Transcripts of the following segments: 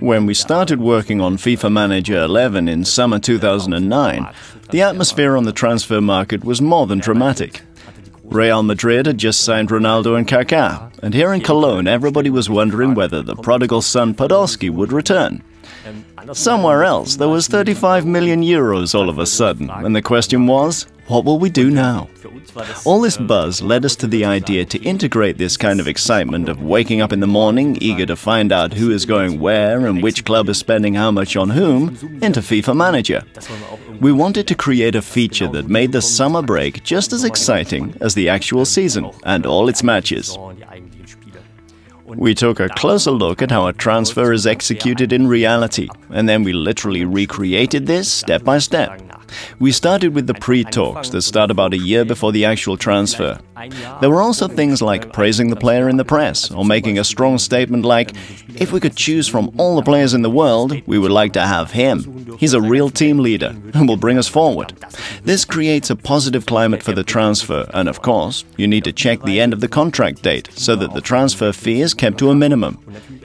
When we started working on FIFA Manager 11 in summer 2009, the atmosphere on the transfer market was more than dramatic. Real Madrid had just signed Ronaldo and Kaká, and here in Cologne everybody was wondering whether the prodigal son Podolski would return. Somewhere else there was 35 million euros all of a sudden, and the question was, what will we do now? All this buzz led us to the idea to integrate this kind of excitement of waking up in the morning, eager to find out who is going where and which club is spending how much on whom, into FIFA Manager. We wanted to create a feature that made the summer break just as exciting as the actual season and all its matches. We took a closer look at how a transfer is executed in reality, and then we literally recreated this step by step. We started with the pre-talks that start about a year before the actual transfer. There were also things like praising the player in the press, or making a strong statement like, if we could choose from all the players in the world, we would like to have him. He's a real team leader and will bring us forward. This creates a positive climate for the transfer, and of course, you need to check the end of the contract date so that the transfer fee is kept to a minimum.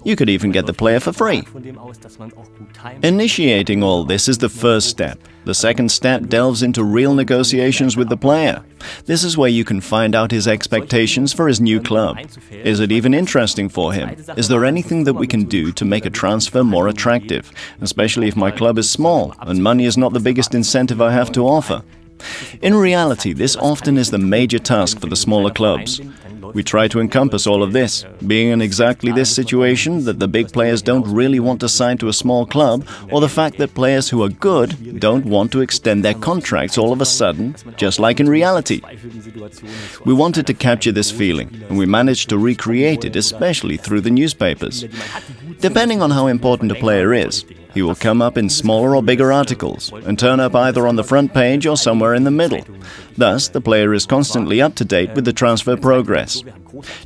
You could even get the player for free. Initiating all this is the first step. The second step delves into real negotiations with the player. This is where you can find out his expectations for his new club. Is it even interesting for him? Is there anything that we can do to make a transfer more attractive, especially if my club is small and money is not the biggest incentive I have to offer? In reality, this often is the major task for the smaller clubs. We try to encompass all of this, being in exactly this situation that the big players don't really want to sign to a small club, or the fact that players who are good don't want to extend their contracts all of a sudden, just like in reality. We wanted to capture this feeling, and we managed to recreate it, especially through the newspapers. Depending on how important a player is, he will come up in smaller or bigger articles and turn up either on the front page or somewhere in the middle. Thus, the player is constantly up to date with the transfer progress.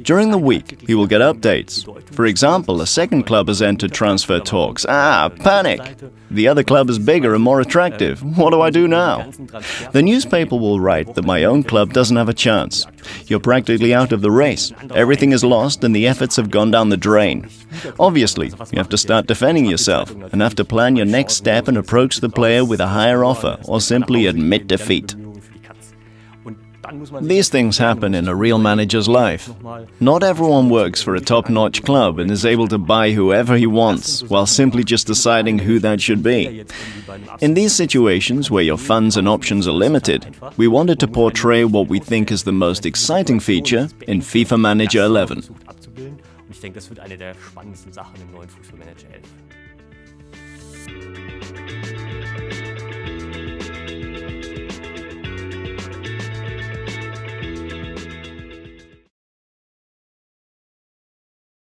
During the week, he will get updates. For example, a second club has entered transfer talks. Panic! The other club is bigger and more attractive. What do I do now? The newspaper will write that my own club doesn't have a chance. You're practically out of the race. Everything is lost and the efforts have gone down the drain. Obviously, you have to start defending yourself and have to plan your next step and approach the player with a higher offer or simply admit defeat. These things happen in a real manager's life. Not everyone works for a top-notch club and is able to buy whoever he wants, while simply just deciding who that should be. In these situations, where your funds and options are limited, we wanted to portray what we think is the most exciting feature in FIFA Manager 11. Ich denke, das wird eine der spannendsten Sachen im neuen FIFA Manager 11.